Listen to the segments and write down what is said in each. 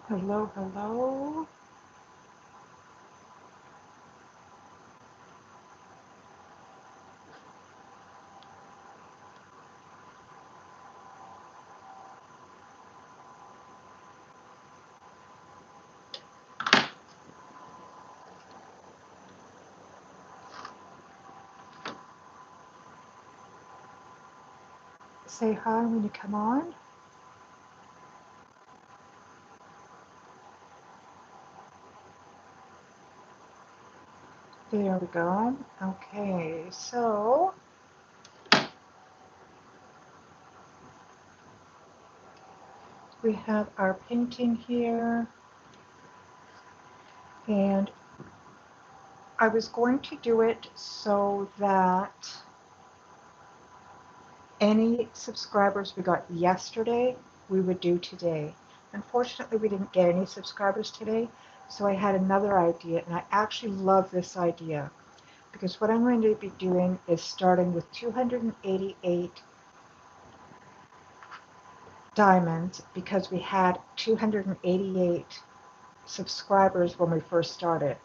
Hello, hello. Say hi when you come on. There we go. Okay, so we have our painting here, and I was going to do it so that any subscribers we got yesterday, we would do today. Unfortunately, we didn't get any subscribers today, so I had another idea, and I actually love this idea because what I'm going to be doing is starting with 288 diamonds because we had 288 subscribers when we first started.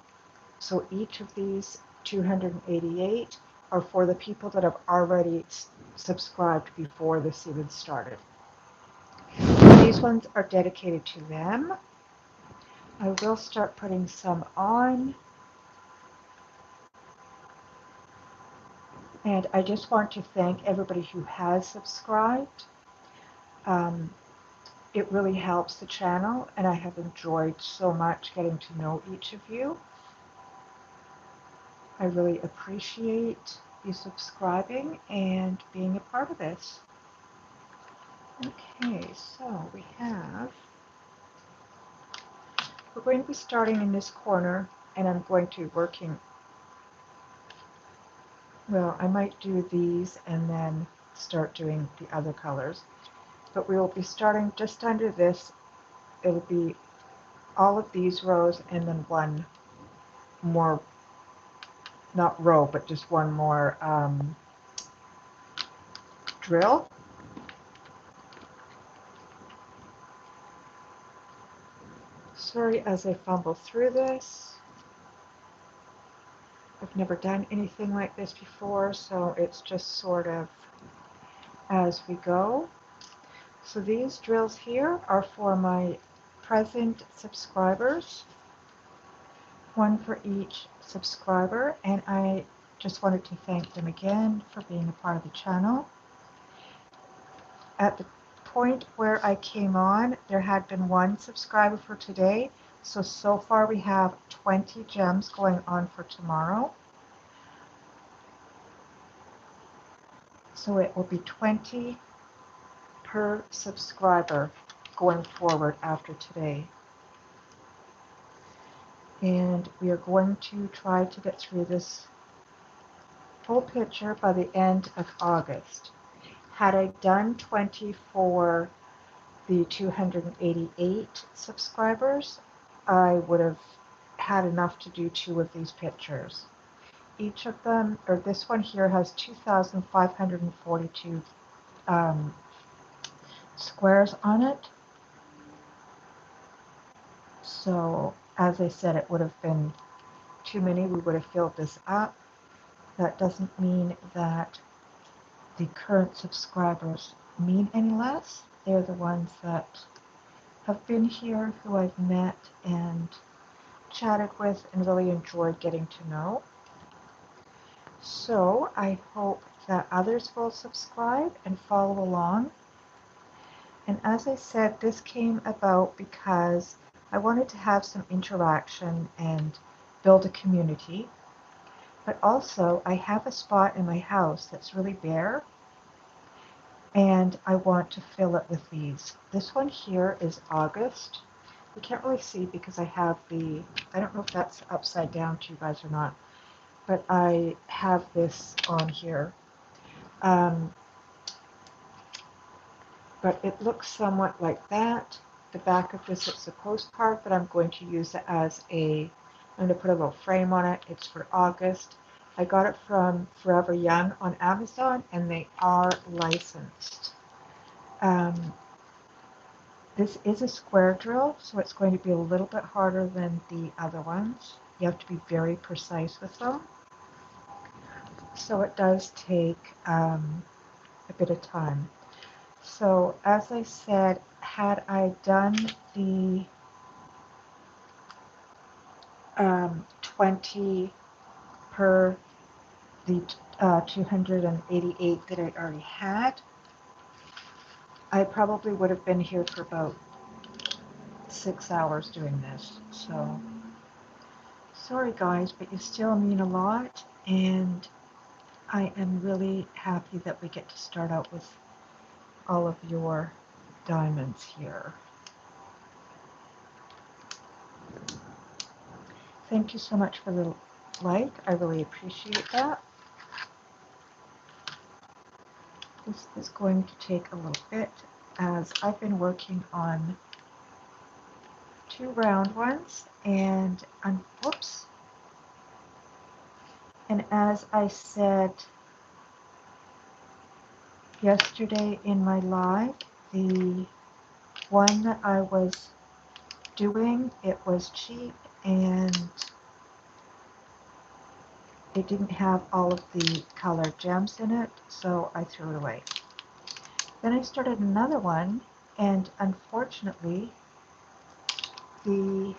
So each of these 288 are for the people that have already subscribed before this even started. These ones are dedicated to them. I will start putting some on. And I just want to thank everybody who has subscribed. Um, it really helps the channel, and I have enjoyed so much getting to know each of you. I really appreciate you subscribing and being a part of this. Okay, so we're going to be starting in this corner, and I'm going to be working, well, I might do these and then start doing the other colors. But we will be starting just under this. It'll be all of these rows and then one more, not row, but just one more drill. Sorry as I fumble through this. I've never done anything like this before, so it's just sort of as we go. So these drills here are for my present subscribers, one for each subscriber, and I just wanted to thank them again for being a part of the channel. At the point where I came on, there had been one subscriber for today, so far we have 20 gems going on for tomorrow. So it will be 20 per subscriber going forward after today. And we are going to try to get through this full picture by the end of August. Had I done 20 for the 288 subscribers, I would have had enough to do 2 of these pictures. Each of them, or this one here, has 2,542 squares on it. So, as I said, it would have been too many. We would have filled this up. That doesn't mean that the current subscribers mean any less. They're the ones that have been here, who I've met and chatted with and really enjoyed getting to know. So I hope that others will subscribe and follow along. And as I said, this came about because I wanted to have some interaction and build a community. But also, I have a spot in my house that's really bare, and I want to fill it with these. This one here is August. You can't really see because I have I don't know if that's upside down to you guys or not, but I have this on here. But it looks somewhat like that. The back of this is the postcard, but I'm going to use it as I'm going to put a little frame on it. It's for August. I got it from Forever Young on Amazon, and they are licensed. This is a square drill, so it's going to be a little bit harder than the other ones. You have to be very precise with them. So it does take a bit of time. So as I said, had I done the 20 per the 288 that I already had, I probably would have been here for about 6 hours doing this. So sorry guys, but you still mean a lot, and I am really happy that we get to start out with all of your diamonds here. Thank you so much for the like. I really appreciate that. This is going to take a little bit as I've been working on 2 round ones, and whoops. And as I said yesterday in my live, the one that I was doing, it was cheap and it didn't have all of the colored gems in it, so I threw it away. Then I started another one, and unfortunately the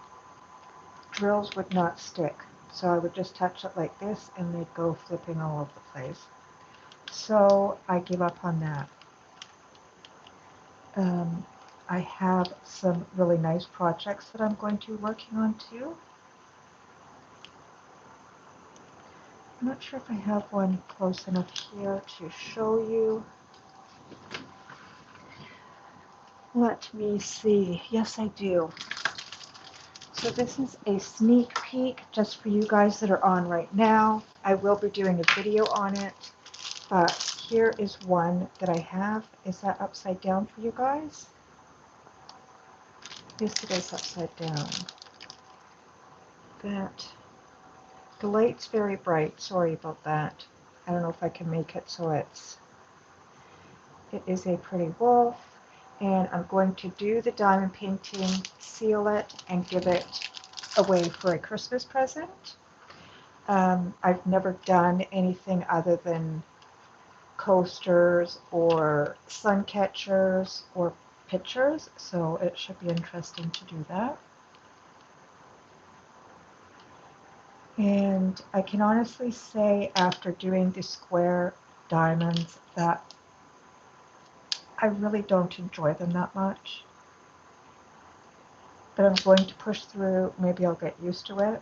drills would not stick. So I would just touch it like this and they'd go flipping all over the place. So I gave up on that. I have some really nice projects that I'm going to be working on too. I'm not sure if I have one close enough here to show you. Let me see. Yes, I do. So this is a sneak peek just for you guys that are on right now. I will be doing a video on it, but here is one that I have. Is that upside down for you guys? Yes, it is upside down. That the light's very bright. Sorry about that. I don't know if I can make it so it is a pretty wolf, and I'm going to do the diamond painting, seal it, and give it away for a Christmas present. I've never done anything other than coasters or sun catchers or pictures, so it should be interesting to do that. And I can honestly say after doing the square diamonds that I really don't enjoy them that much. But I'm going to push through. Maybe I'll get used to it.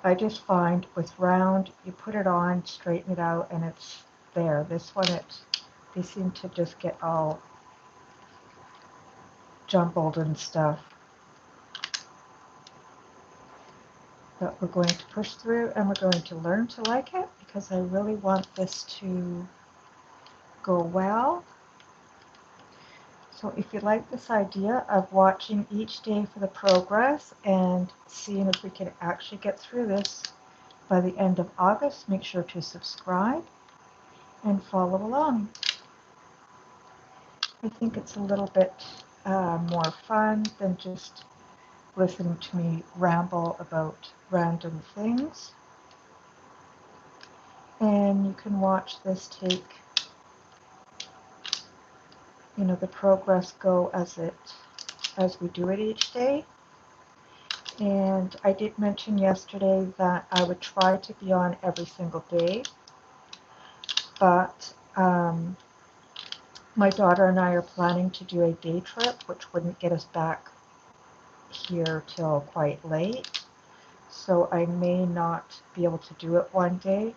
I just find with round, you put it on, straighten it out, and it's there. This one, they seem to just get all jumbled and stuff. But we're going to push through and we're going to learn to like it because I really want this to go well. So if you like this idea of watching each day for the progress and seeing if we can actually get through this by the end of August, make sure to subscribe and follow along. I think it's a little bit more fun than just listening to me ramble about random things. And you can watch this take, the progress go as we do it each day. And I did mention yesterday that I would try to be on every single day, but my daughter and I are planning to do a day trip, which wouldn't get us back here till quite late. So I may not be able to do it one day.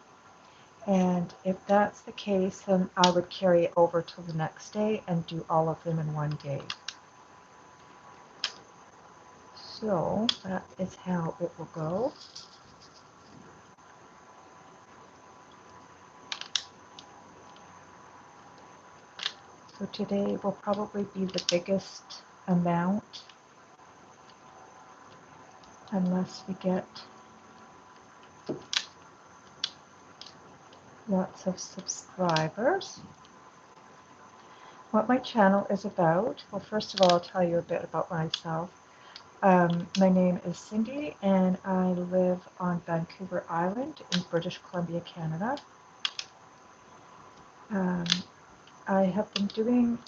And if that's the case, then I would carry it over till the next day and do all of them in one day. So that is how it will go. So today will probably be the biggest amount, unless we get lots of subscribers. what my channel is about. Well, first of all, I'll tell you a bit about myself. My name is Cindy, and I live on Vancouver Island in British Columbia, Canada. I have been doing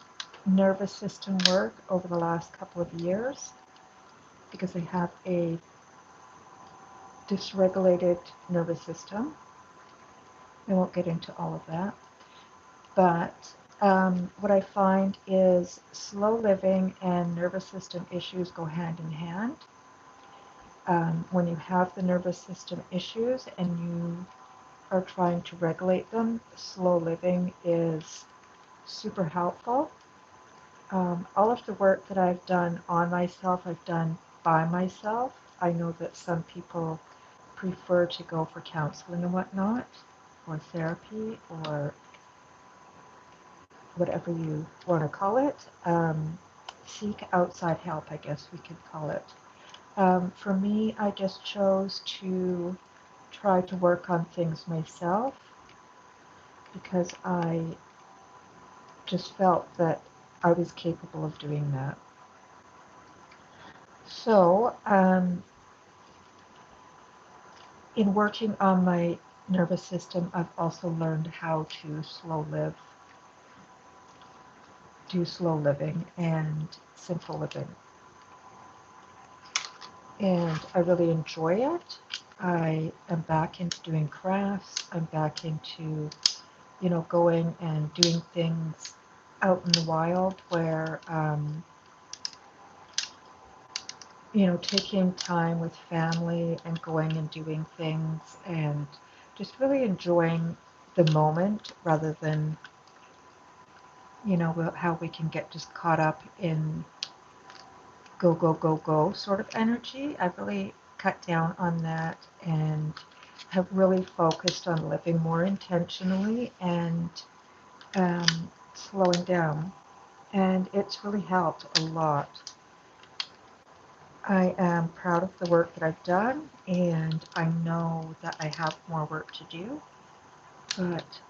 nervous system work over the last couple of years because I have a dysregulated nervous system. I won't get into all of that, but what I find is slow living and nervous system issues go hand in hand. When you have the nervous system issues and you are trying to regulate them, slow living is super helpful. All of the work that I've done on myself, I've done by myself. I know that some people prefer to go for counseling and whatnot, or therapy, or whatever you want to call it. Seek outside help, I guess we could call it. For me, I just chose to try to work on things myself because I just felt that I was capable of doing that. So, in working on my nervous system, I've also learned how to do slow living and simple living. And I really enjoy it. I am back into doing crafts. I'm back into, going and doing things out in the wild where, taking time with family and going and doing things and just really enjoying the moment rather than, how we can get just caught up in go, go, go, go sort of energy. I've really cut down on that and have really focused on living more intentionally and slowing down. And it's really helped a lot. I am proud of the work that I've done, and I know that I have more work to do, but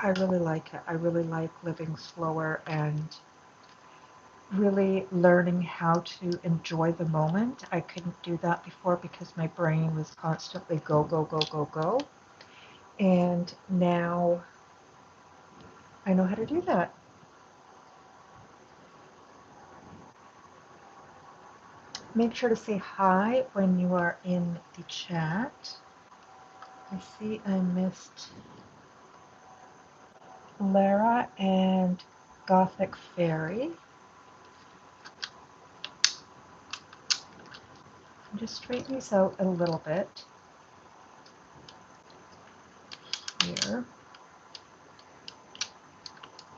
I really like it. I really like living slower and really learning how to enjoy the moment. I couldn't do that before because my brain was constantly go, go, go, go, go. And now I know how to do that. Make sure to say hi when you are in the chat. I see I missed Lara and Gothic Fairy. Just straighten these out a little bit here,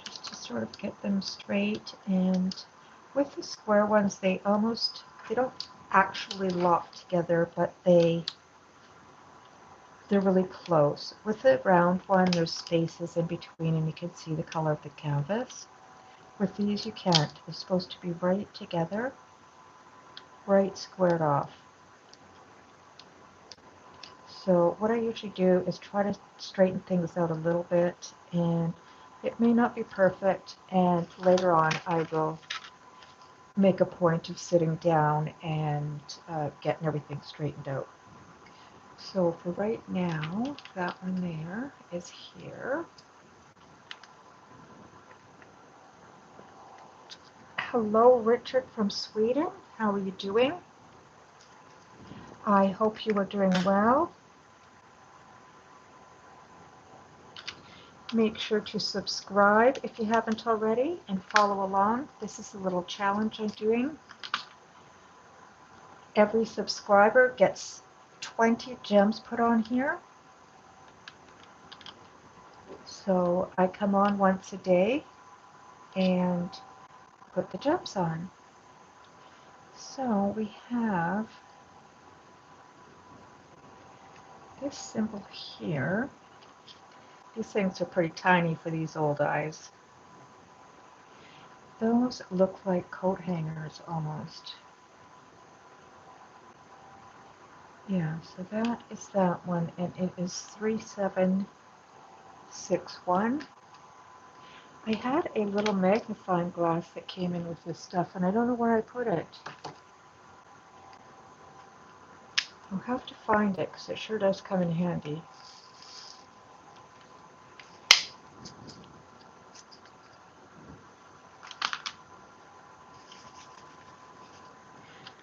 just to sort of get them straight. And with the square ones, they don't actually lock together, but they're really close. With the round one, there's spaces in between and you can see the color of the canvas. With these, you can't. They're supposed to be right together, right squared off. So what I usually do is try to straighten things out a little bit, and it may not be perfect, and later on I will make a point of sitting down and getting everything straightened out. So for right now, that one there is here. Hello, Richard from Sweden. How are you doing? I hope you are doing well. Make sure to subscribe if you haven't already and follow along. This is a little challenge I'm doing. Every subscriber gets 20 gems put on here. So I come on once a day and put the gems on. So we have this symbol here. These things are pretty tiny for these old eyes. Those look like coat hangers almost. Yeah, so that is that one, and it is 3761. I had a little magnifying glass that came in with this stuff, and I don't know where I put it. I'll have to find it because it sure does come in handy.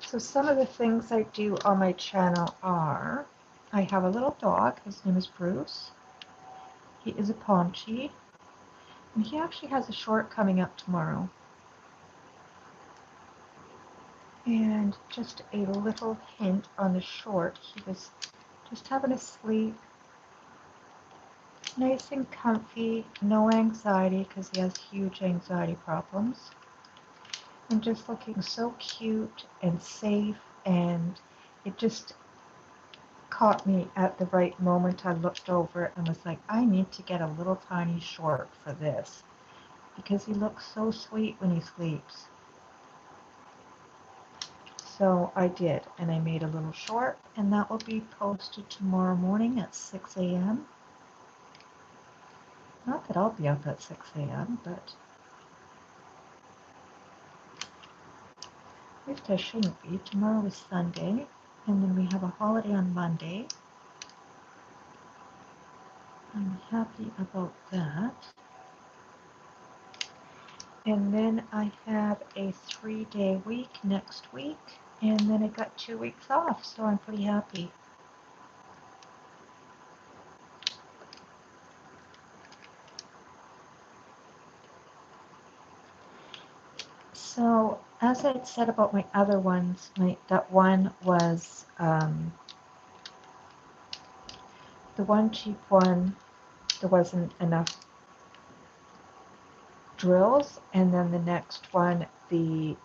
So some of the things I do on my channel are, I have a little dog, his name is Bruce. He is a Pomchi, and he actually has a short coming up tomorrow. And just a little hint on the short, he was just having a sleep, nice and comfy, no anxiety because he has huge anxiety problems, and just looking so cute and safe, and it just caught me at the right moment. I looked over it and was like, I need to get a little tiny short for this because he looks so sweet when he sleeps. So I did, and I made a little short, and that will be posted tomorrow morning at 6 a.m. Not that I'll be up at 6 a.m., but at least I shouldn't be. Tomorrow is Sunday, and then we have a holiday on Monday. I'm happy about that. And then I have a 3-day week next week, and then I got 2 weeks off, so I'm pretty happy. So as I said about my other ones, that one was the one cheap one. There wasn't enough drills, and then the next one, the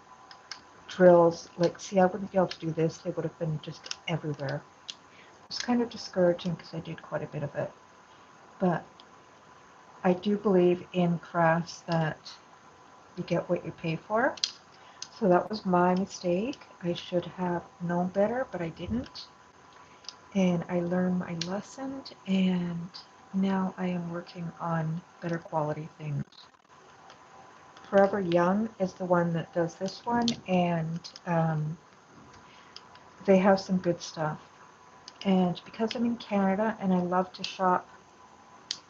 drills, like, see, I wouldn't be able to do this. They would have been just everywhere. It was kind of discouraging because I did quite a bit of it. But I do believe in crafts that you get what you pay for. So that was my mistake. I should have known better, but I didn't. And I learned my lesson, and now I am working on better quality things. Forever Young is the one that does this one, and they have some good stuff. And because I'm in Canada and I love to shop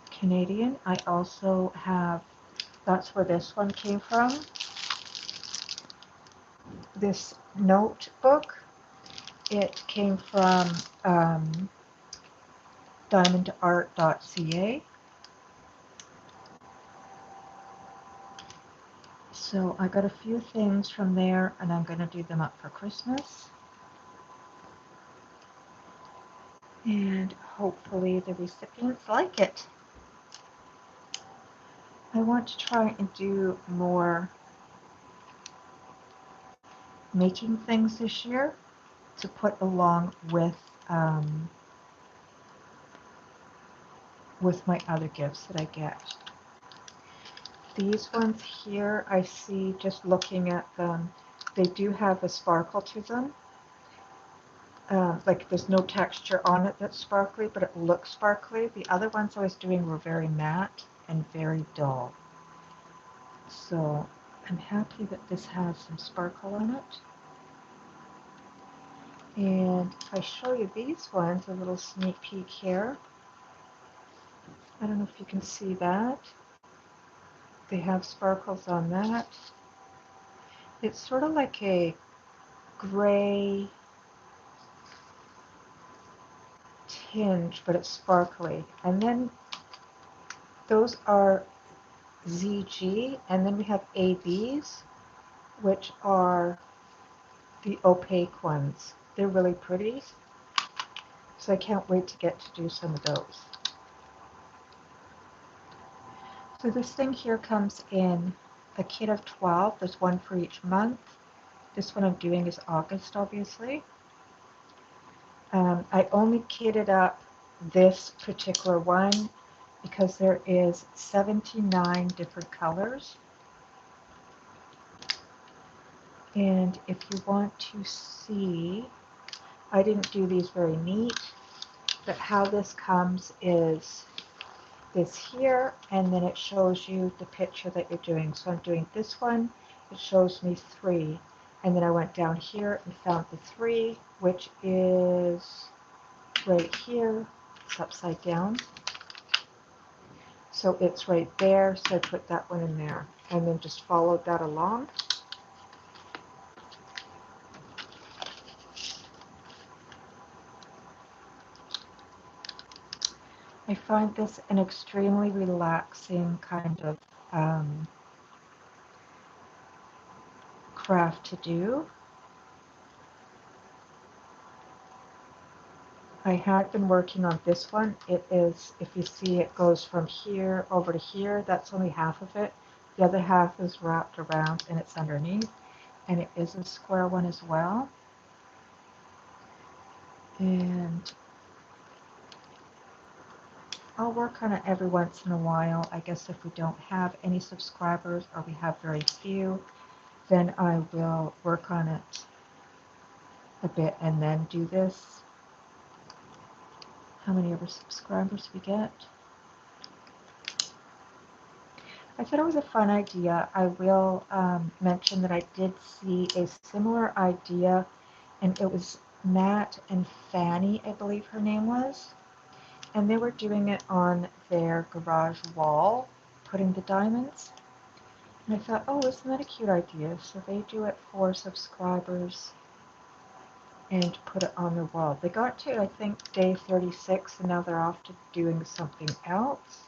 Canadian, I also have, that's where this one came from. This notebook, it came from diamondart.ca. So I got a few things from there, and I'm going to do them up for Christmas. And hopefully the recipients like it. I want to try and do more making things this year to put along with my other gifts that I get. These ones here, I see just looking at them, they do have a sparkle to them. Like there's no texture on it that's sparkly, but it looks sparkly. The other ones I was doing were very matte and very dull. So I'm happy that this has some sparkle on it. And if I show you these ones, a little sneak peek here. I don't know if you can see that. They have sparkles on that. It's sort of like a gray tinge, but it's sparkly. And then those are ZG, and then we have ABs, which are the opaque ones. They're really pretty, so I can't wait to get to do some of those. So this thing here comes in a kit of 12. There's one for each month. This one I'm doing is August, obviously. I only kitted up this particular one because there is 79 different colors. And if you want to see, I didn't do these very neat, but how this comes is is here, and then it shows you the picture that you're doing. So I'm doing this one, it shows me 3. And then I went down here and found the 3, which is right here. It's upside down. So it's right there, so I put that one in there. And then just followed that along. I find this an extremely relaxing kind of craft to do. I had been working on this one. It is, if you see, it goes from here over to here. That's only half of it. The other half is wrapped around and it's underneath. And it is a square one as well. And I'll work on it every once in a while. I guess if we don't have any subscribers or we have very few, then I will work on it a bit and then do this. How many ever subscribers we get? I thought it was a fun idea. I will mention that I did see a similar idea, and it was Matt and Fanny, I believe her name was, and they were doing it on their garage wall, putting the diamonds. And I thought, oh, isn't that a cute idea? So they do it for subscribers and put it on their wall. They got to, I think, day 36, and now they're off to doing something else.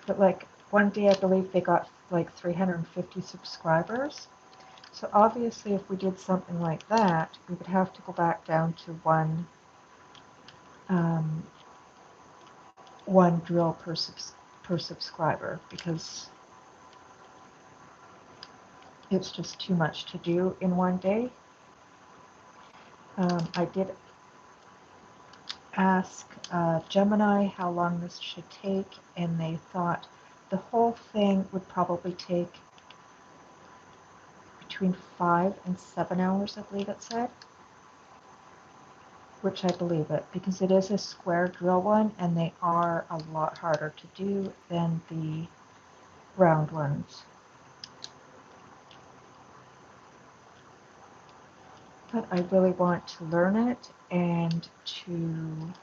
But like one day, I believe they got like 350 subscribers. So obviously, if we did something like that, we would have to go back down to one drill per subscriber, because it's just too much to do in one day. I did ask Gemini how long this should take, and they thought the whole thing would probably take between 5 and 7 hours, I believe it said, which I believe it, because it is a square drill one, and they are a lot harder to do than the round ones. But I really want to learn it and to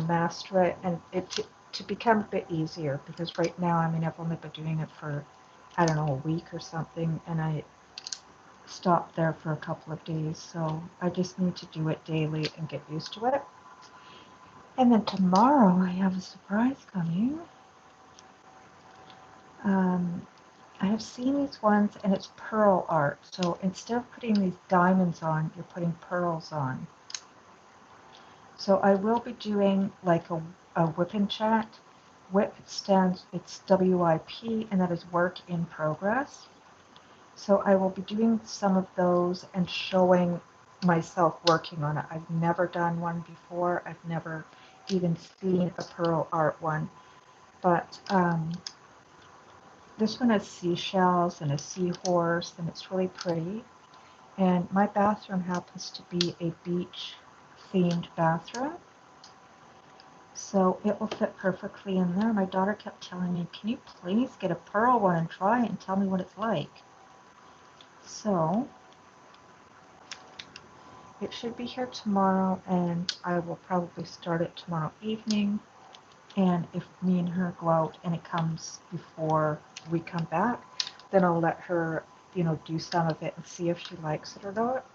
master it, and it to become a bit easier, because right now, I mean, I've only been doing it for, I don't know, a week or something, and I stopped there for a couple of days, so I just need to do it daily and get used to it. And then tomorrow I have a surprise coming. I have seen these ones, and it's pearl art, so instead of putting these diamonds on, you're putting pearls on. So I will be doing like a WIP and chat. WIP stands, it's WIP, and that is work in progress. So I will be doing some of those and showing myself working on it. I've never done one before. I've never even seen a pearl art one. But this one has seashells and a seahorse, and it's really pretty. And my bathroom happens to be a beach themed bathroom, so it will fit perfectly in there. My daughter kept telling me, can you please get a pearl one and try it and tell me what it's like? So it should be here tomorrow, and I will probably start it tomorrow evening. And if me and her go out and it comes before we come back, then I'll let her, do some of it and see if she likes it or not.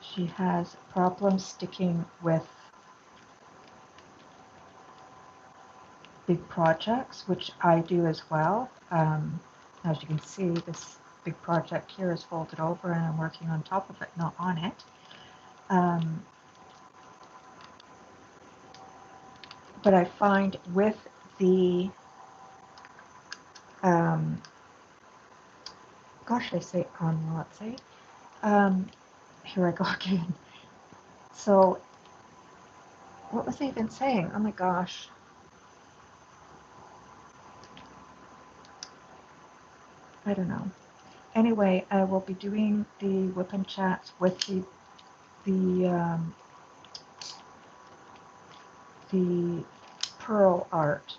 She has problems sticking with big projects, which I do as well. As you can see, this big project here is folded over, and I'm working on top of it, not on it. But I find with the, gosh, I say on, let's say, here I go again. So, what was I even saying? Oh my gosh. I don't know. Anyway, I will be doing the whip and chats with the the pearl art.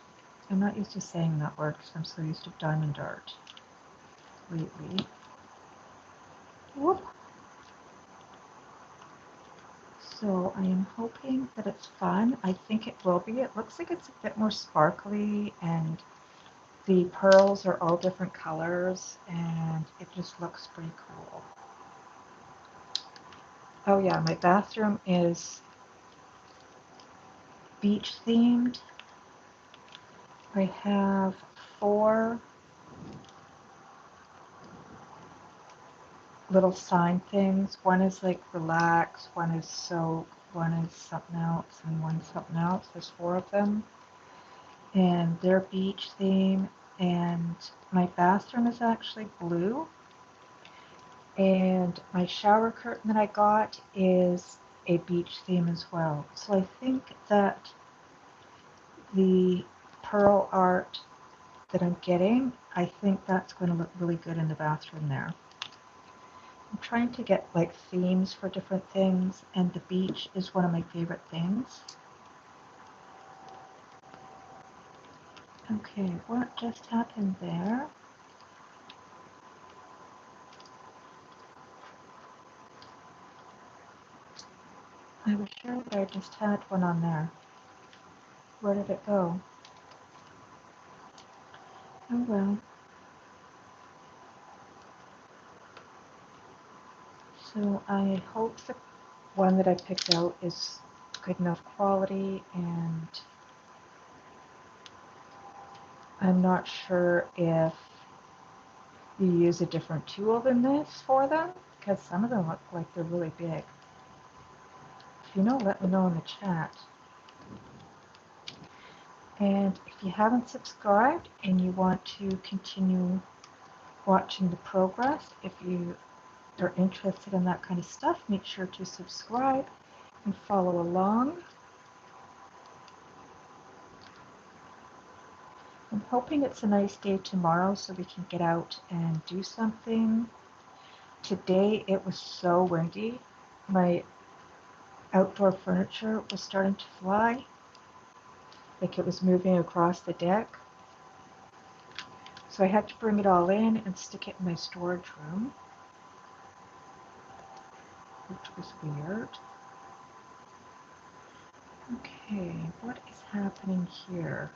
I'm not used to saying that word because I'm so used to diamond art lately. Whoop. So I am hoping that it's fun. I think it will be. It looks like it's a bit more sparkly, and the pearls are all different colors, and it just looks pretty cool. Oh yeah, my bathroom is beach themed. I have 4 little sign things. One is like relax, one is soak, one is something else, and one's something else. There's 4 of them, and they're beach theme. And my bathroom is actually blue, and my shower curtain that I got is a beach theme as well. So I think that the pearl art that I'm getting, I think that's going to look really good in the bathroom there. I'm trying to get like themes for different things, and the beach is one of my favorite things. Okay, what just happened there? I was sure that I just had one on there. Where did it go? Oh well. So I hope the one that I picked out is good enough quality, and I'm not sure if you use a different tool than this for them, because some of them look like they're really big. If you know, let me know in the chat. And if you haven't subscribed and you want to continue watching the progress, if you are interested in that kind of stuff, make sure to subscribe and follow along. I'm hoping it's a nice day tomorrow so we can get out and do something. Today it was so windy. My outdoor furniture was starting to fly, like it was moving across the deck. So I had to bring it all in and stick it in my storage room, which was weird. Okay, what is happening here?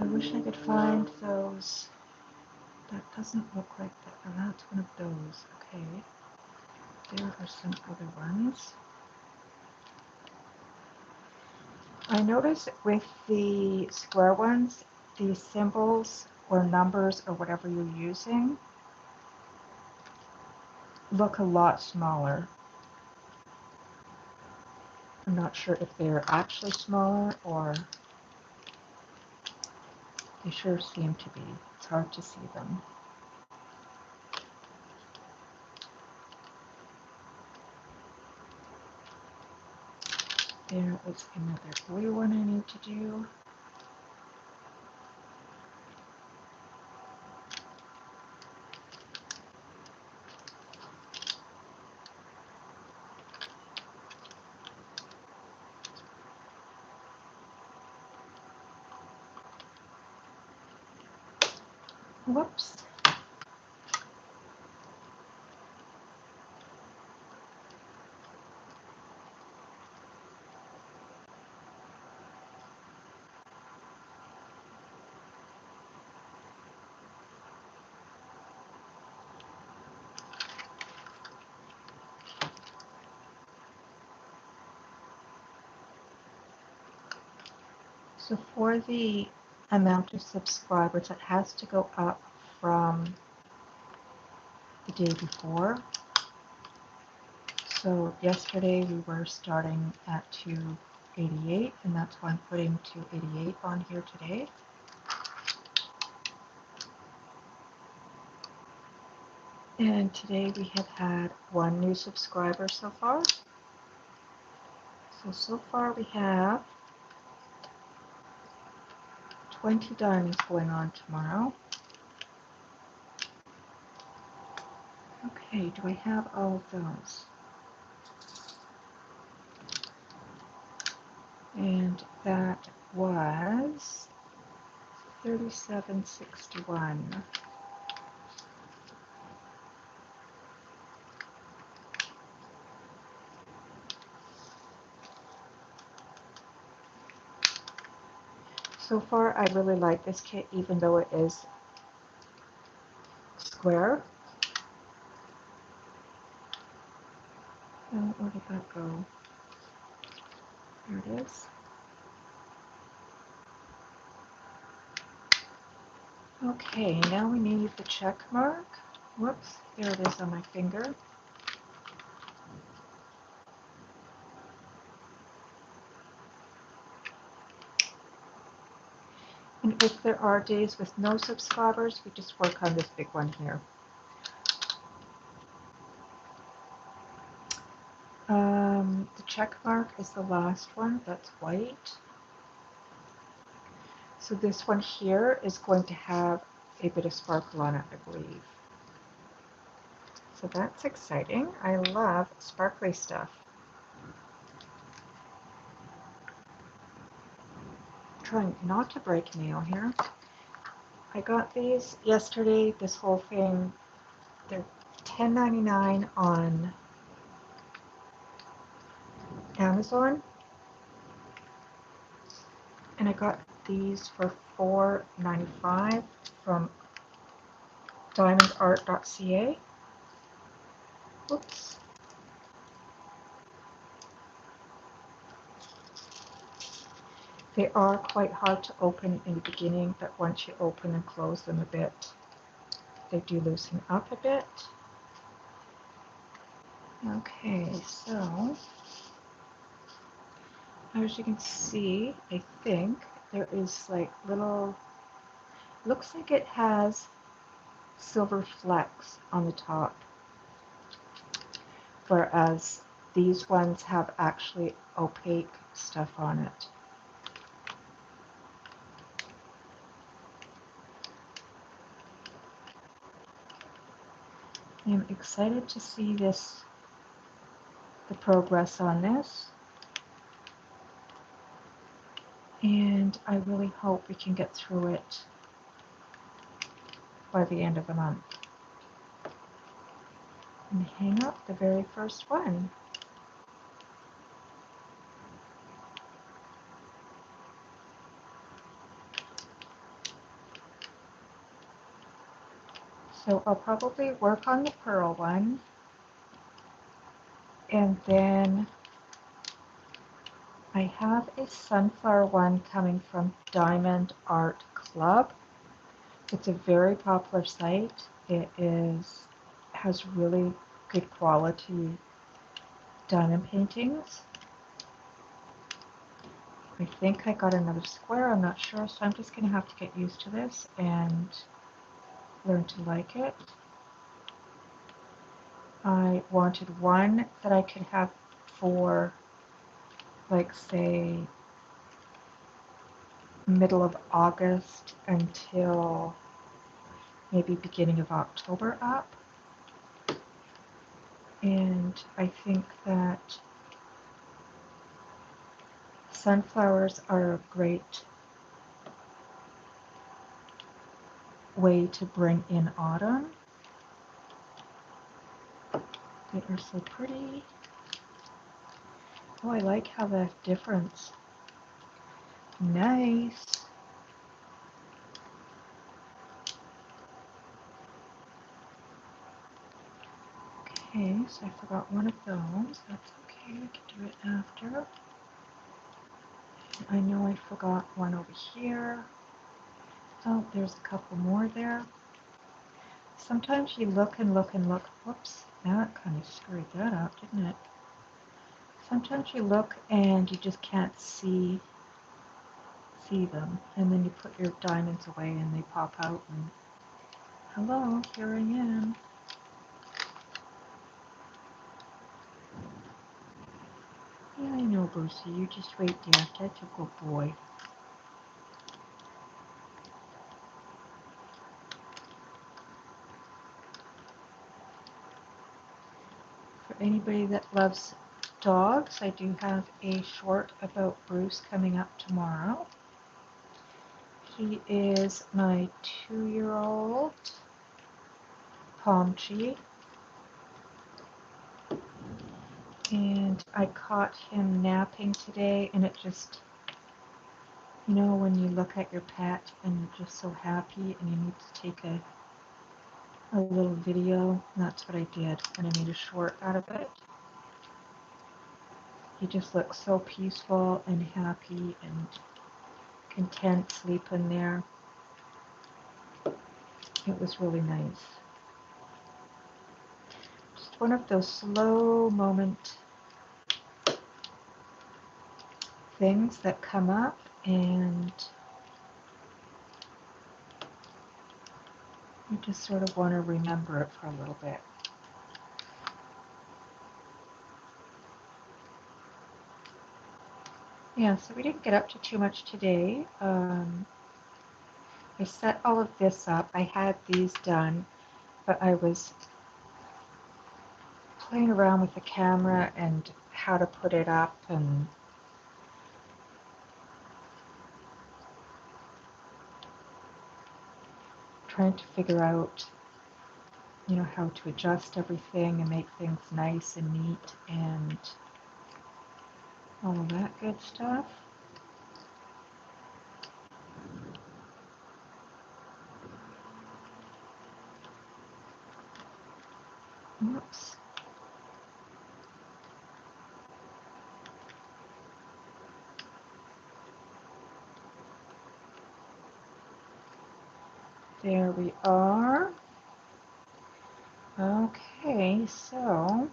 I wish I could find those. That doesn't look like that. Oh, that's one of those. Okay. There are some other ones. I notice with the square ones, the symbols or numbers or whatever you're using look a lot smaller. I'm not sure if they're actually smaller or they sure seem to be. It's hard to see them. There is another blue one I need to do. Whoops. So for the amount of subscribers, it has to go up from the day before. So yesterday we were starting at 288, and that's why I'm putting 288 on here today. And today we have had one new subscriber so far. So far we have 20 diamonds going on tomorrow. Okay, do I have all of those? And that was 3761. So far, I really like this kit, even though it is square. Oh, where did that go? There it is. Okay, now we need the check mark. Whoops, there it is on my finger. And if there are days with no subscribers, we just work on this big one here. The check mark is the last one, that's white. So this one here is going to have a bit of sparkle on it, I believe. So that's exciting. I love sparkly stuff. Trying not to break nail here. I got these yesterday, this whole thing. They're $10.99 on Amazon. And I got these for $4.95 from diamondart.ca. Oops. They are quite hard to open in the beginning, but once you open and close them a bit, they do loosen up a bit. Okay, so as you can see, I think there is like little, looks like it has silver flecks on the top, whereas these ones have actually opaque stuff on it. I'm excited to see this, the progress on this, and I really hope we can get through it by the end of the month. And hang up the very first one. So I'll probably work on the pearl one, and then I have a sunflower one coming from Diamond Art Club. It's a very popular site. It has really good quality diamond paintings. I think I got another square, I'm not sure, so I'm just going to have to get used to this and learn to like it. I wanted one that I could have for, like, say, middle of August until maybe beginning of October up. And I think that sunflowers are a great way to bring in autumn. They are so pretty. Oh, I like how the difference. Nice. Okay, so I forgot one of those. That's okay, we can do it after. I know I forgot one over here. Oh, there's a couple more there. Sometimes you look and look and look. Whoops, that kind of screwed that up, didn't it? Sometimes you look and you just can't see them, and then you put your diamonds away and they pop out and hello, here I am. Brucey. You just wait there. That's a good boy. For anybody that loves dogs, I do have a short about Bruce coming up tomorrow. He is my 2-year-old Pomchi, and I caught him napping today, and it just, you know, when you look at your pet and you're just so happy and you need to take a little video, and that's what I did, and I made a short out of it. He just looks so peaceful and happy and content sleeping there. It was really nice. Just one of those slow moment things that come up, and you just sort of want to remember it for a little bit. Yeah, so we didn't get up to too much today. I set all of this up. I had these done, but I was playing around with the camera and how to put it up, and trying to figure out, you know, how to adjust everything and make things nice and neat and all of that good stuff. Oops. There we are. Okay, so,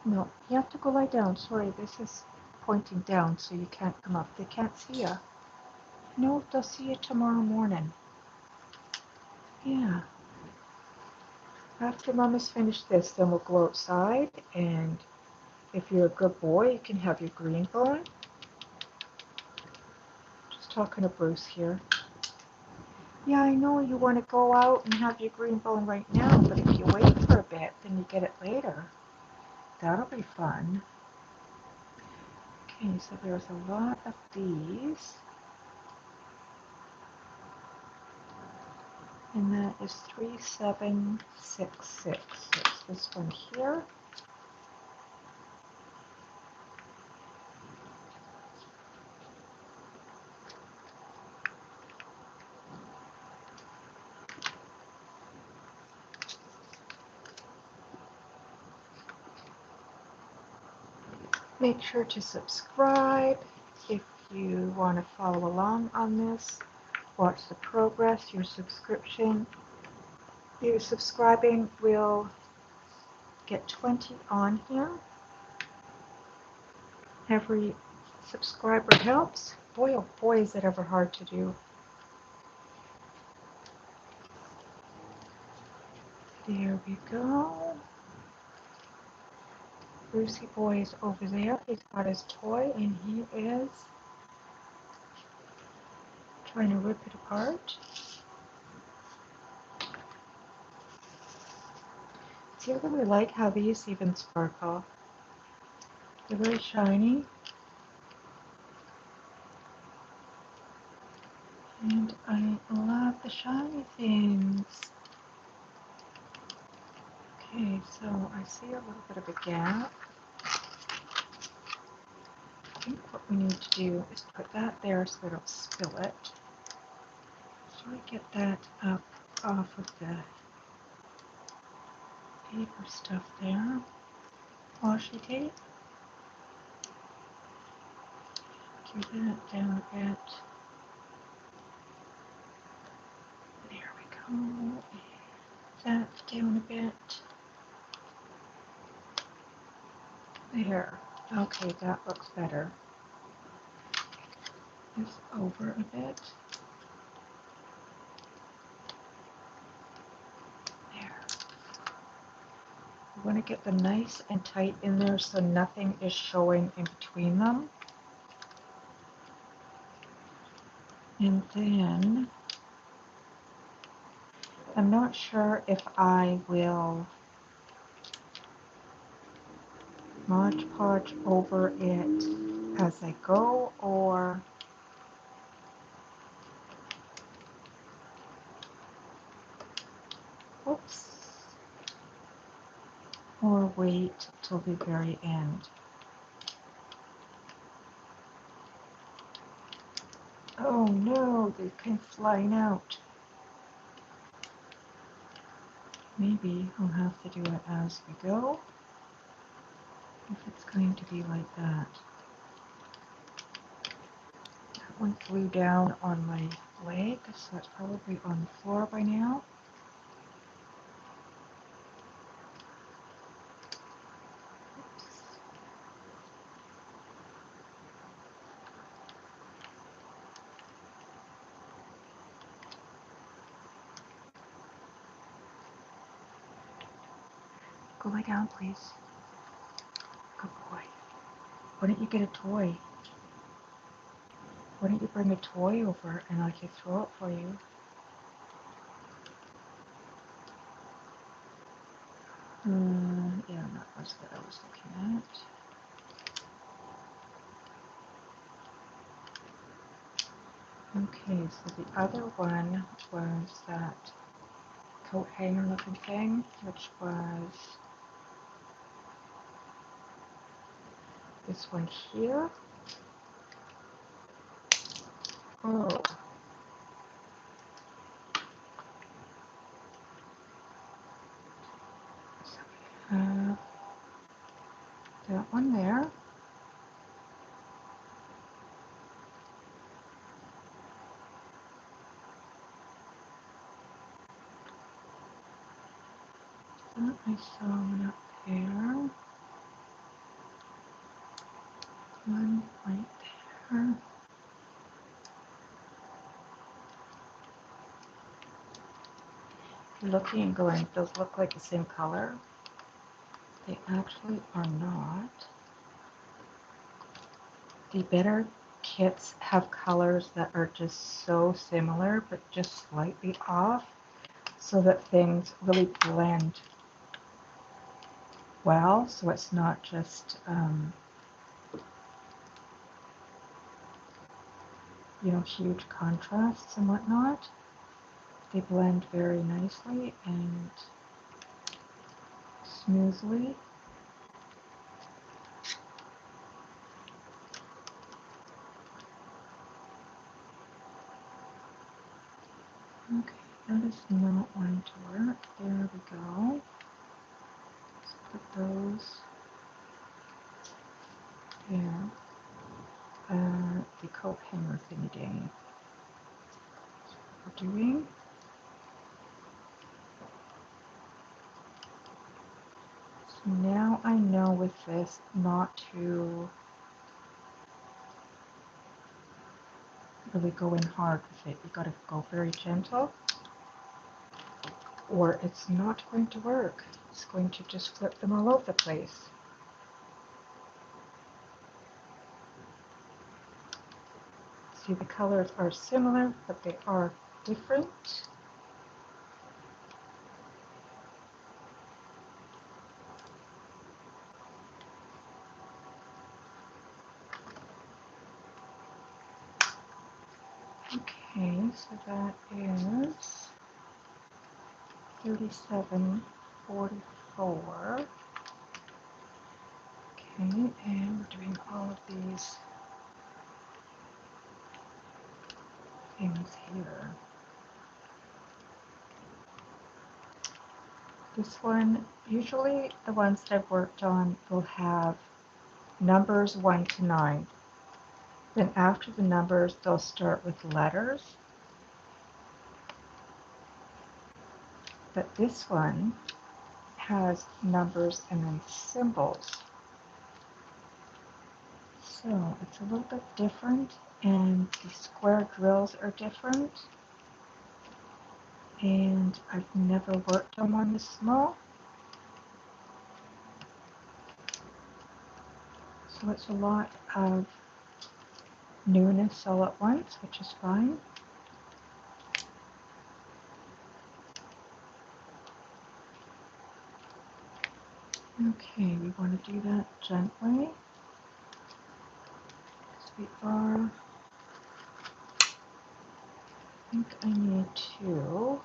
no, you have to go lie down. Sorry, this is pointing down, so you can't come up. They can't see you. No, they'll see you tomorrow morning. Yeah. After Mama's finished this, then we'll go outside, and if you're a good boy, you can have your green bone. Just talking to Bruce here. Yeah, I know you want to go out and have your green bone right now, but if you wait for a bit, then you get it later. That'll be fun. Okay, so there's a lot of these. And that is 3766. It's this one here. Make sure to subscribe if you want to follow along on this. Watch the progress. Your subscribing will get 20 on here. Every subscriber helps. Boy, oh boy, is it ever hard to do. There we go. Brucey boy is over there. He's got his toy, and he is trying to rip it apart. See, I really like how these even sparkle. They're very shiny. And I love the shiny things. Okay, so I see a little bit of a gap. I think what we need to do is put that there so we don't spill it. So I get that up off of the paper stuff there. Washi tape. Give that down a bit. There we go. That down a bit. There. Okay, that looks better. This over a bit. There. want to get them nice and tight in there so nothing is showing in between them. And then I'm not sure if I will Mod Podge over it as I go, or oops, or wait till the very end. Oh no, they came flying out. Maybe I'll have to do it as we go, if it's going to be like that. That one flew down on my leg, so that's probably on the floor by now. Go lie down, please. Good boy. Why don't you get a toy? Why don't you bring a toy over and I can throw it for you? Yeah, that was what I was looking at. Okay, so the other one was that coat hanger looking thing, which was this one here. Oh. So we have that one there. I saw one up there. One right there. Looking and going, those look like the same color. They actually are not. The better kits have colors that are just so similar, but just slightly off, so that things really blend well, so it's not just, huge contrasts and whatnot. They blend very nicely and smoothly. Okay, that is not going to work. There we go. Let's put those there. The coat hanger thingy dang. That's what we're doing. So now I know with this not to really go in hard with it. You gotta go very gentle, or it's not going to work. It's going to just flip them all over the place. See, the colors are similar, but they are different. Okay, so that is 37.44. Okay, and we're doing all of these things here. This one, usually the ones that I've worked on will have numbers 1 to 9. Then after the numbers, they'll start with letters. But this one has numbers and then symbols. So it's a little bit different, and the square drills are different. And I've never worked on one this small. So it's a lot of newness all at once, which is fine. Okay, we want to do that gently. We are, I think I need to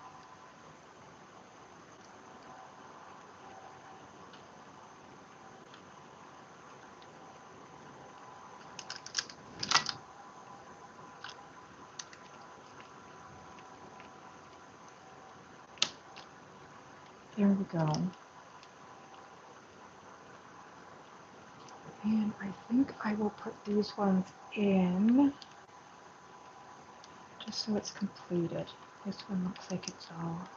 there we go. And I think I will put these ones in just so it's completed. This one looks like it's all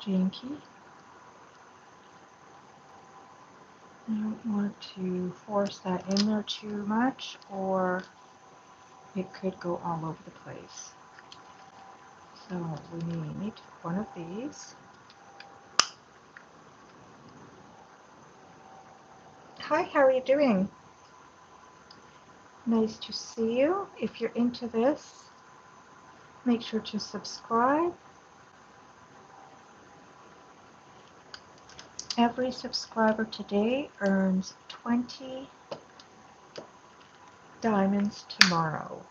janky. I don't want to force that in there too much, or it could go all over the place. So we need one of these. Hi, how are you doing? Nice to see you. If you're into this, make sure to subscribe. Every subscriber today earns 20 diamonds tomorrow.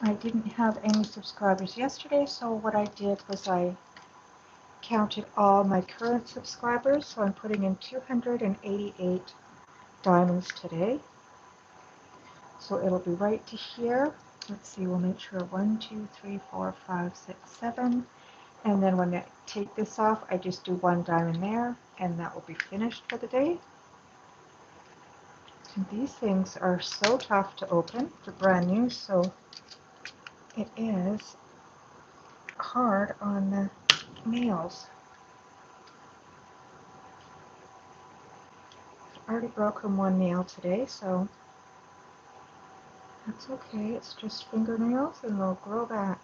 I didn't have any subscribers yesterday, so what I did was I counted all my current subscribers, so I'm putting in 288 diamonds today. So it'll be right to here. Let's see, we'll make sure 1, 2, 3, 4, 5, 6, 7. And then when I take this off, I just do 1 diamond there, and that will be finished for the day. And these things are so tough to open. They're brand new, so it is hard on the nails. I've already broken 1 nail today, so that's okay. It's just fingernails and they'll grow back.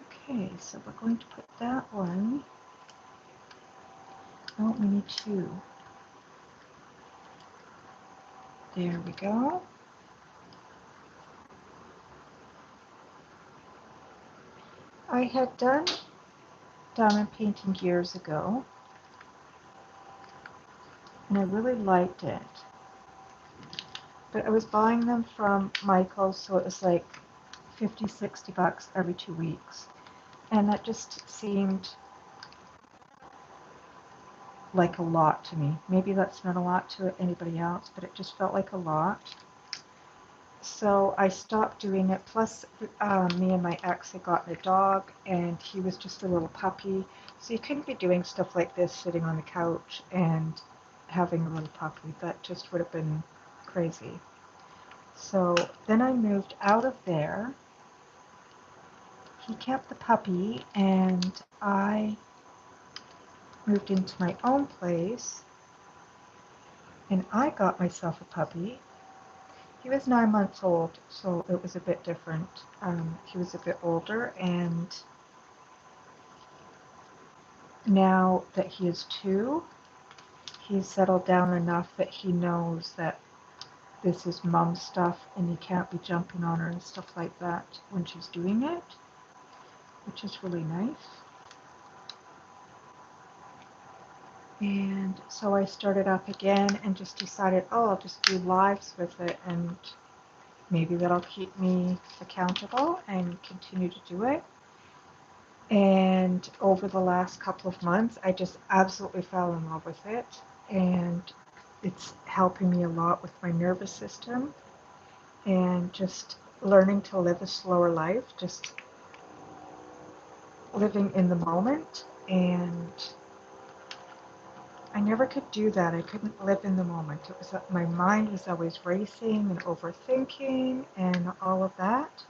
Okay, so we're going to put that one. Oh, we need 2. There we go. I had done diamond painting years ago, and I really liked it. But I was buying them from Michaels, so it was like 50, 60 bucks every 2 weeks. And that just seemed like a lot to me. Maybe that's not a lot to anybody else, but it just felt like a lot. So I stopped doing it. Plus, me and my ex had gotten a dog, and he was just a little puppy. So you couldn't be doing stuff like this sitting on the couch and having a little puppy. That just would have been crazy. So then I moved out of there. He kept the puppy, and I moved into my own place, and I got myself a puppy. He was 9 months old, so it was a bit different. He was a bit older, and now that he is 2, he's settled down enough that he knows that this is mom stuff and you can't be jumping on her and stuff like that when she's doing it, which is really nice. And so I started up again and just decided, oh, I'll just do lives with it, and maybe that'll keep me accountable and continue to do it. And over the last couple of months, I just absolutely fell in love with it. And it's helping me a lot with my nervous system and just learning to live a slower life, just living in the moment. And I never could do that. I couldn't live in the moment. It was my mind was always racing and overthinking and all of that.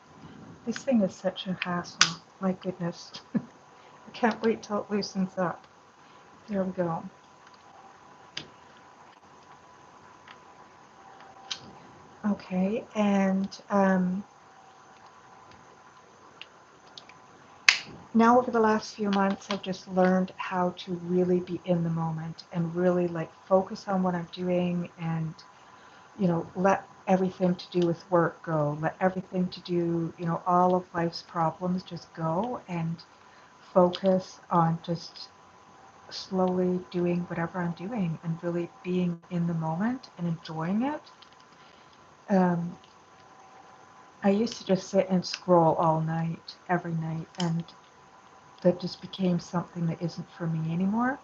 This thing is such a hassle. My goodness. I can't wait till it loosens up. There we go. Okay, and now over the last few months, I've just learned how to really be in the moment and really like focus on what I'm doing and, let everything to do with work go, let everything to do, all of life's problems just go and focus on just slowly doing whatever I'm doing and really being in the moment and enjoying it. Um, I used to just sit and scroll all night, every night, and that just became something that isn't for me anymore.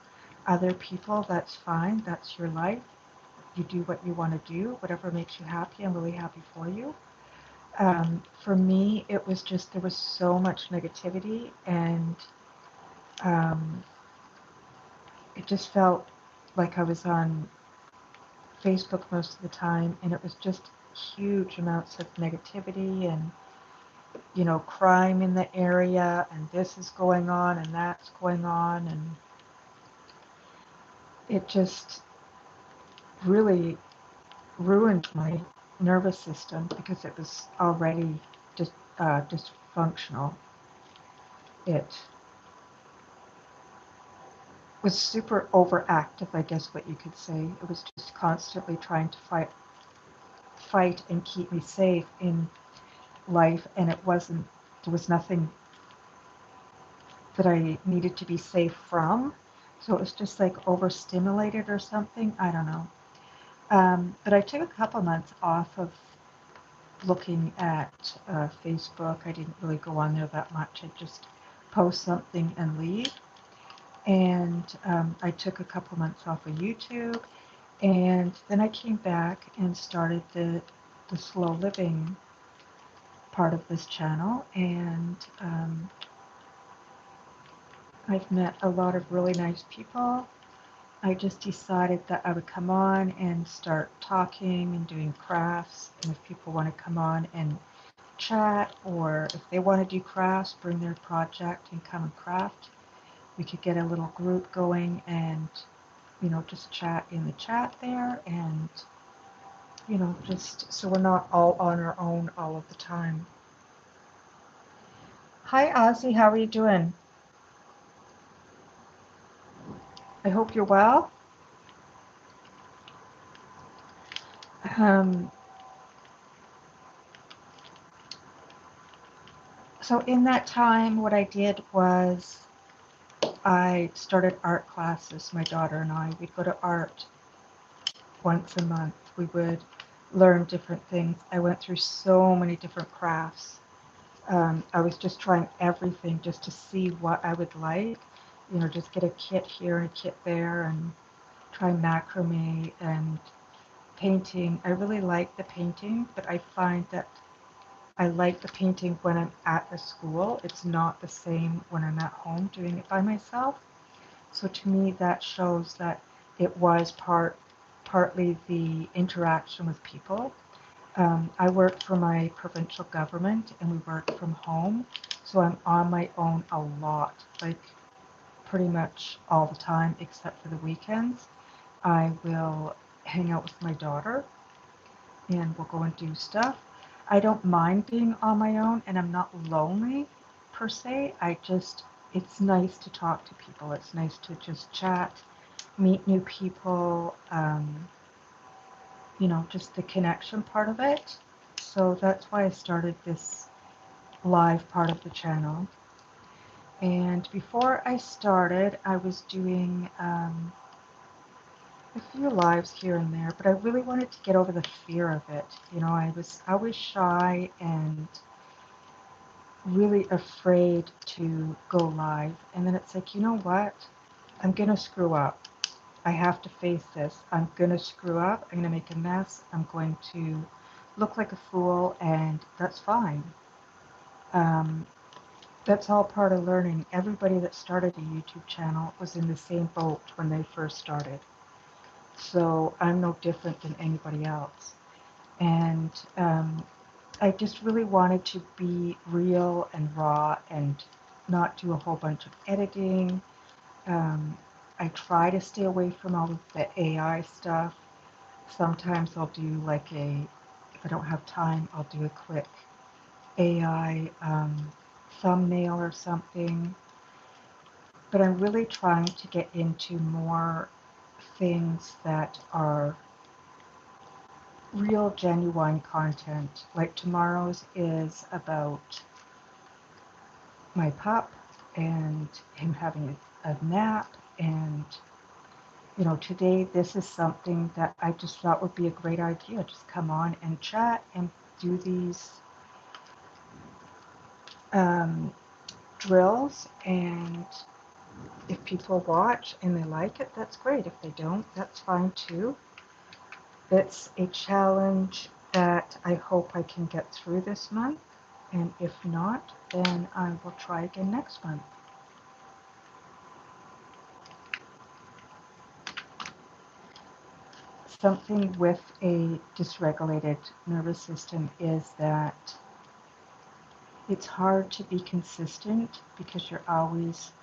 Other people, that's fine. That's your life. You do what you want to do, whatever makes you happy. I'm really happy for you. For me, it was just there was so much negativity, and um, it just felt like I was on Facebook most of the time, and it was just huge amounts of negativity and crime in the area, and this is going on and that's going on, and it just really ruined my nervous system because it was already just dysfunctional. It was super overactive, I guess what you could say. It was just constantly trying to fight and keep me safe in life, and there was nothing that I needed to be safe from. So it was just like overstimulated or something. I don't know. But I took a couple months off of looking at Facebook. I didn't really go on there that much. I just post something and leave. And I took a couple months off of YouTube. And then I came back and started the slow living part of this channel. And I've met a lot of really nice people. I just decided that I would come on and start talking and doing crafts. And if people want to come on and chat, or if they want to do crafts, bring their project and come and craft, we could get a little group going and, just chat in the chat there and, just so we're not all on our own all of the time. Hi, Ozzy. How are you doing? I hope you're well. Um, so in that time, what I did was I started art classes. My daughter and I, we'd go to art once a month. We would learn different things. I went through so many different crafts. I was just trying everything just to see what I would like. Just get a kit here and a kit there and try macrame and painting. I really like the painting, but I find that I like the painting when I'm at the school. It's not the same when I'm at home doing it by myself. So to me, that shows that it was partly the interaction with people. I work for my provincial government and we work from home, so I'm on my own a lot, like pretty much all the time except for the weekends. I will hang out with my daughter and we'll go and do stuff. I don't mind being on my own and I'm not lonely per se. It's nice to talk to people. It's nice to just chat, meet new people, just the connection part of it. So that's why I started this live part of the channel. And before I started, I was doing a few lives here and there, but I really wanted to get over the fear of it. I was shy and really afraid to go live. And then it's like, you know what? I'm going to screw up. I have to face this. I'm going to screw up. I'm going to make a mess. I'm going to look like a fool, and that's fine. Um, that's all part of learning. Everybody that started a YouTube channel was in the same boat when they first started. So I'm no different than anybody else. And I just really wanted to be real and raw and not do a whole bunch of editing. Um, I try to stay away from all of the AI stuff. Sometimes I'll do if I don't have time, I'll do a quick AI thumbnail or something. But I'm really trying to get into more things that are real, genuine content. Like tomorrow's is about my pup and him having a nap. And, you know, today this is something that I just thought would be a great idea. Just come on and chat and do these drills. And if people watch and they like it, that's great. If they don't, that's fine too. It's a challenge that I hope I can get through this month. And if not, then I will try again next month. Something with a dysregulated nervous system is that it's hard to be consistent because you're always,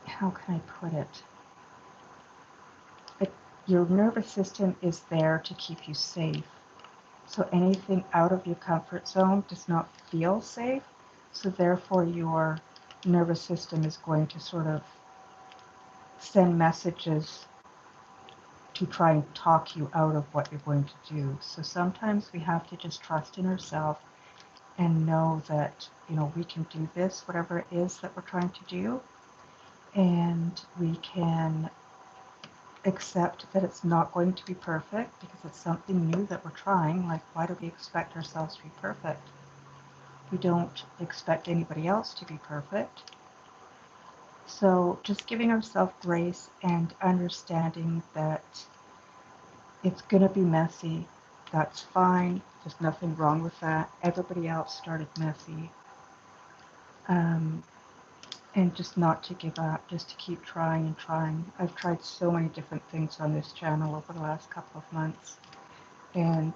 how can I put it? Your nervous system is there to keep you safe. So anything out of your comfort zone does not feel safe. So therefore your nervous system is going to sort of send messages to try and talk you out of what you're going to do. So sometimes we have to just trust in ourselves and know that, you know, we can do this, whatever it is that we're trying to do, and we can accept that it's not going to be perfect because it's something new that we're trying. Like, why do we expect ourselves to be perfect? We don't expect anybody else to be perfect. So just giving ourselves grace and understanding that it's going to be messy. That's fine. There's nothing wrong with that. Everybody else started messy. And just not to give up, just to keep trying and trying. I've tried so many different things on this channel over the last couple of months, and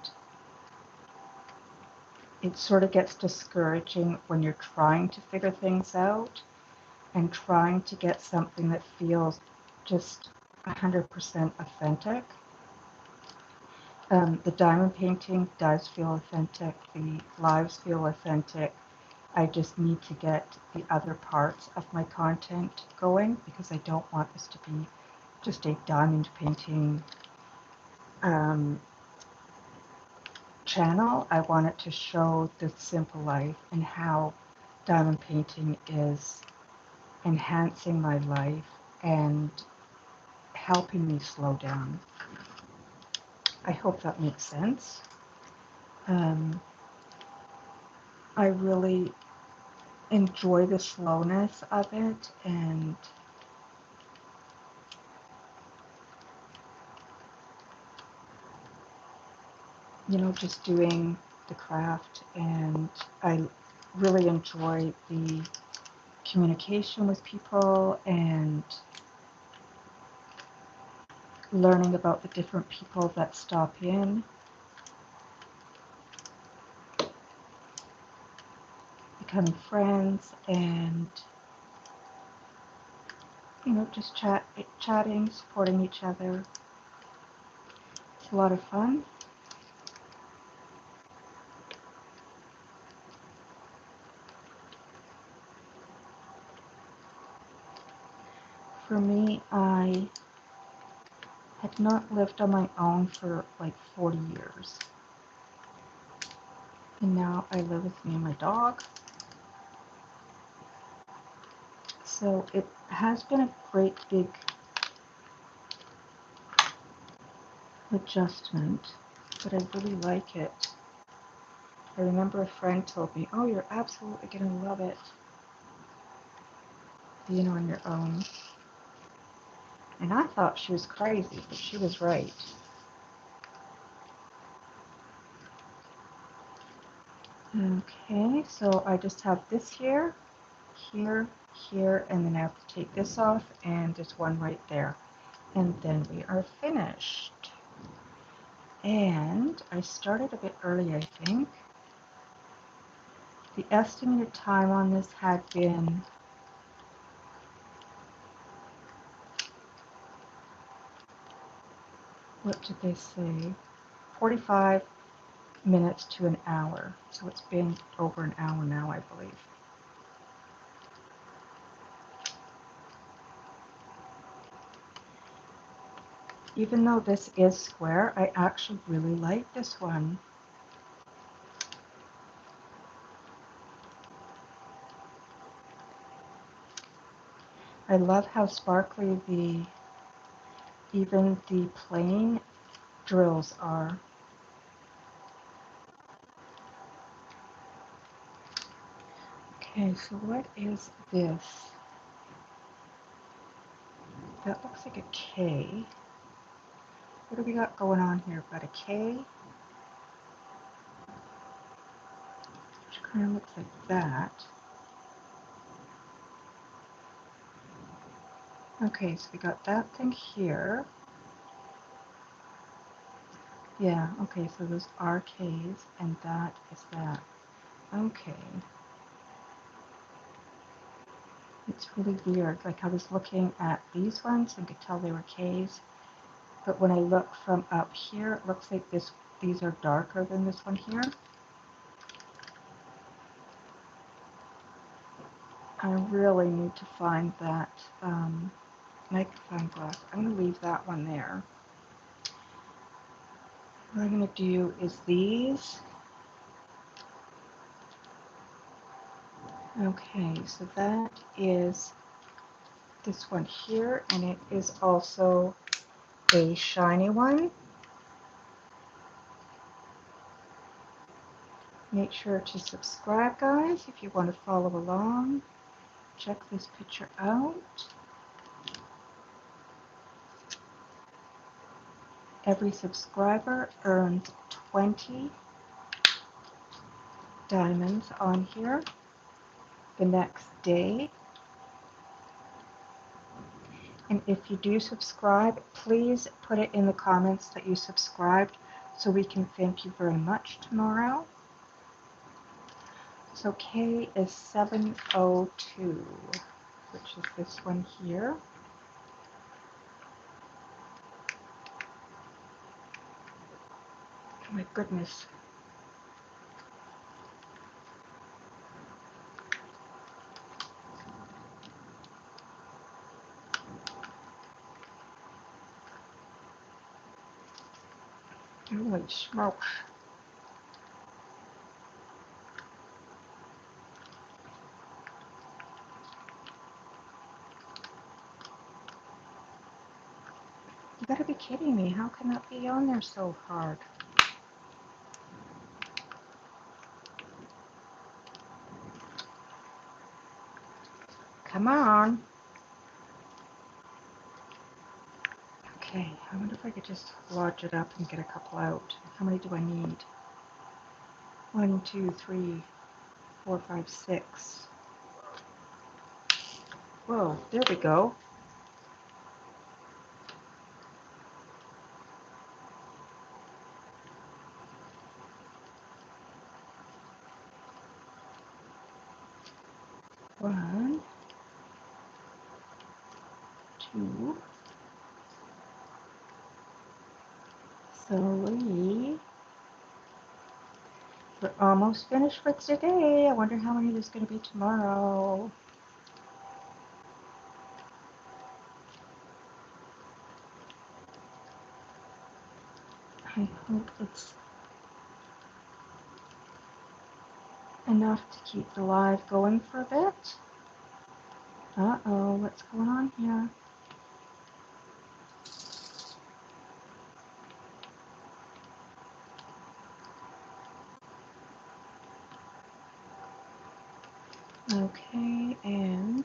it sort of gets discouraging when you're trying to figure things out and trying to get something that feels just 100% authentic. The diamond painting does feel authentic, the lives feel authentic. I just need to get the other parts of my content going because I don't want this to be just a diamond painting channel. I want it to show the simple life and how diamond painting is enhancing my life and helping me slow down. I hope that makes sense. I really enjoy the slowness of it, and you know, just doing the craft, and I really enjoy the communication with people and learning about the different people that stop in, becoming friends, and you know, just chatting, supporting each other. It's a lot of fun. For me, I had not lived on my own for like 40 years. And now I live with me and my dog. So it has been a great big adjustment, but I really like it. I remember a friend told me, "Oh, you're absolutely going to love it being on your own." And I thought she was crazy, but she was right. Okay, so I just have this here, here, here, and then I have to take this off, and there's one right there. And then we are finished. And I started a bit early, I think. The estimated time on this had been what did they say? 45 minutes to an hour. So it's been over an hour now, I believe. Even though this is square, I actually really like this one. I love how sparkly even the plain drills are. Okay, so what is this? That looks like a K. What do we got going on here? We've got a K, which kind of looks like that. Okay, so we got that thing here. Yeah, okay, so those are Ks, and that is that. Okay. It's really weird. Like I was looking at these ones and could tell they were Ks, but when I look from up here, it looks like these are darker than this one here. I really need to find that magnifying glass. I'm going to leave that one there. What I'm going to do is these. Okay, so that is this one here, and it is also a shiny one. Make sure to subscribe, guys, if you want to follow along. Check this picture out. Every subscriber earns 20 diamonds on here the next day. And if you do subscribe, please put it in the comments that you subscribed so we can thank you very much tomorrow. So K is 702, which is this one here. Oh my goodness. Holy smokes. You gotta be kidding me. How can that be on there so hard? Come on. Okay, I wonder if I could just lodge it up and get a couple out. How many do I need? 1, 2, 3, 4, 5, 6. Whoa, there we go. One, two, three. We're almost finished for today. I wonder how many there's going to be tomorrow. I hope it's enough to keep the live going for a bit. Uh-oh, what's going on here? Okay, and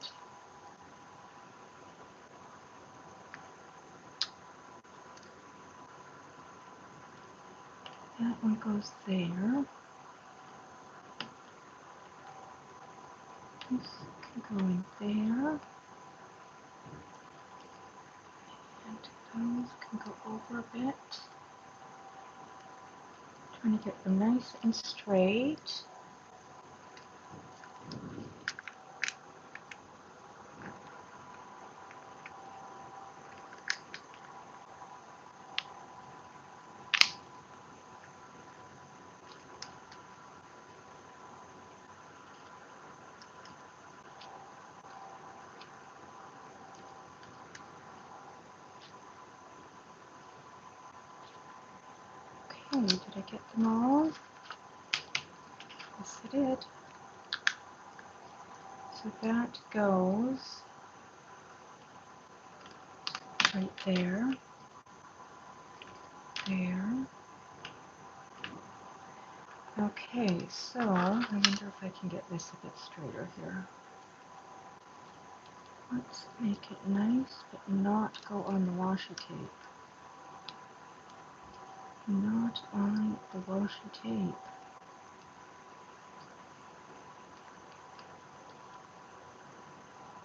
that one goes there. This can go in there. And those can go over a bit. Trying to get them nice and straight. Okay, did I get them all? Yes, I did. So that goes right there, there. Okay, so I wonder if I can get this a bit straighter here. Let's make it nice, but not go on the washi tape. Not on the washi tape.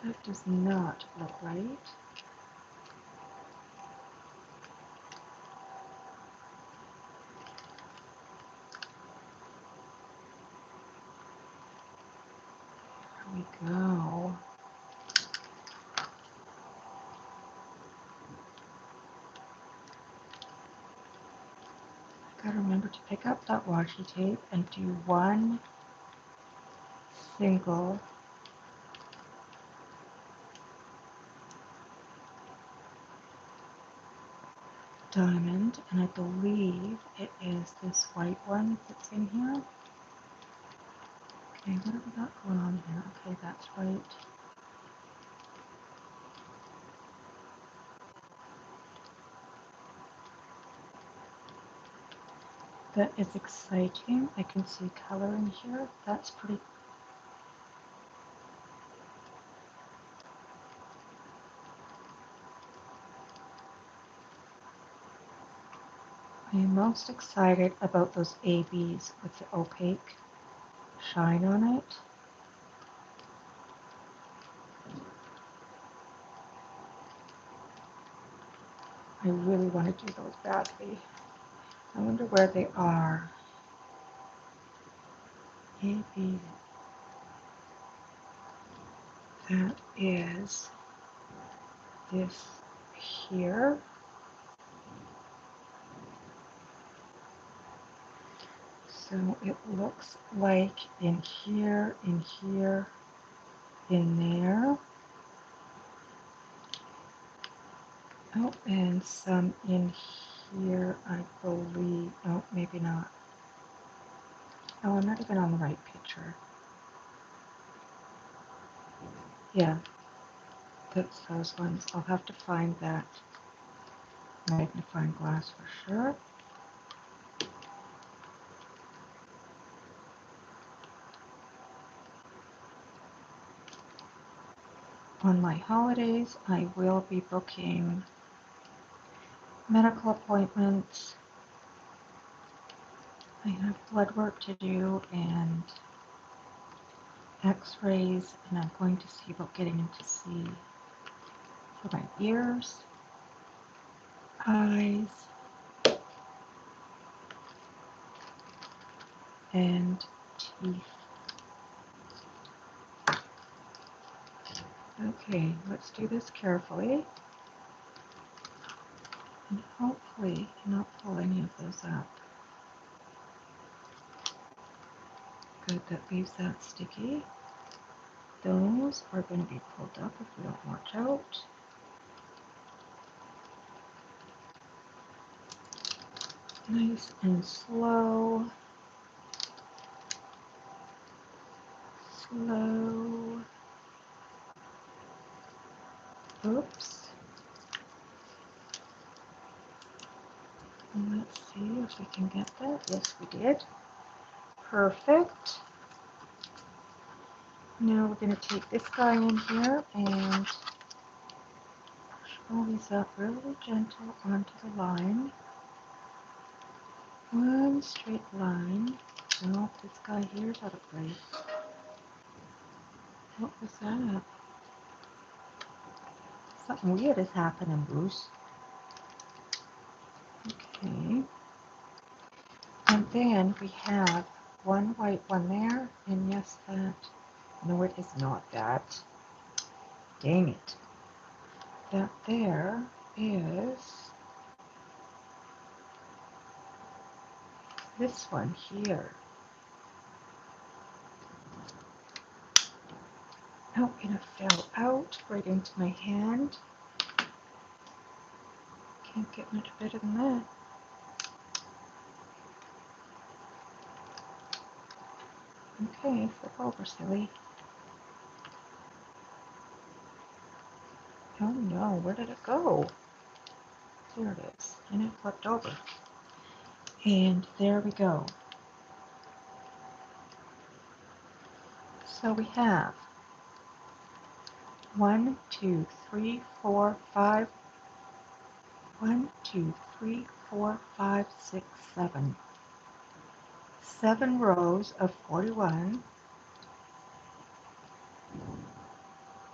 That does not look right. There we go. Gotta remember to pick up that washi tape and do one single diamond, and I believe it is this white one that's in here. Okay, what have we got going on here? Okay, that's right. That is exciting. I can see color in here. That's pretty. I am most excited about those ABs with the opaque shine on it. I really want to do those badly. I wonder where they are. AB. That is this here. So it looks like in here, in here, in there. Oh, and some in here, I believe. Oh, maybe not. Oh, I'm not even on the right picture. Yeah, that's those ones. I'll have to find that magnifying glass for sure. On my holidays, I will be booking medical appointments. I have blood work to do and x-rays, and I'm going to see about getting in to see for my ears, eyes, and teeth. Okay, let's do this carefully. And hopefully not pull any of those up. Good, that leaves that sticky. Those are going to be pulled up if we don't watch out. Nice and slow. Slow. Oops. And let's see if we can get that. Yes, we did. Perfect. Now we're going to take this guy in here and push all these up really gentle onto the line. One straight line. Oh, this guy here is out of place. What was that? Something weird is happening, Bruce. Okay. And then we have one white one there, and yes, that. No, it is not that. Dang it. That there is this one here. Oh, and it fell out right into my hand. Can't get much better than that. Okay, flip over, silly. Oh no, where did it go? There it is, and it flipped over. And there we go. So we have 1, 2, 3, 4, 5. 1, 2, 3, 4, 5, 6, 7. 7 rows of 41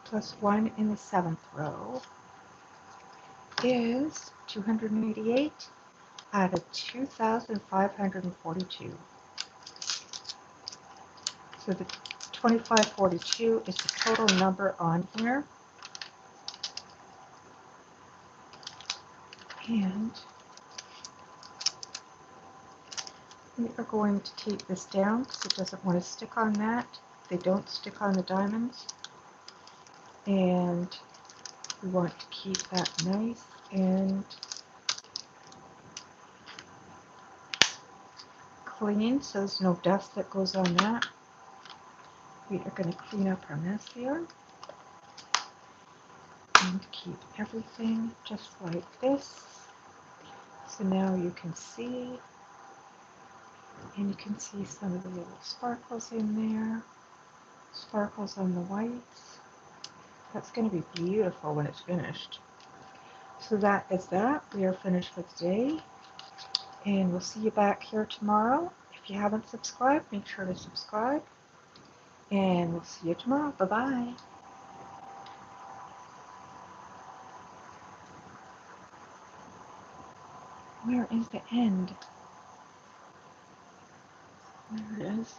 plus 1 in the 7th row is 288 out of 2,542. So the 2542 is the total number on here. And we are going to take this down because it doesn't want to stick on that. They don't stick on the diamonds. And we want to keep that nice and clean so there's no dust that goes on that. We are going to clean up our mess here and keep everything just like this. So now you can see, and you can see some of the little sparkles in there, sparkles on the whites. That's going to be beautiful when it's finished. So that is that. We are finished for today, and we'll see you back here tomorrow. If you haven't subscribed, make sure to subscribe, and we'll see you tomorrow. Bye-bye. Where is the end? There it is.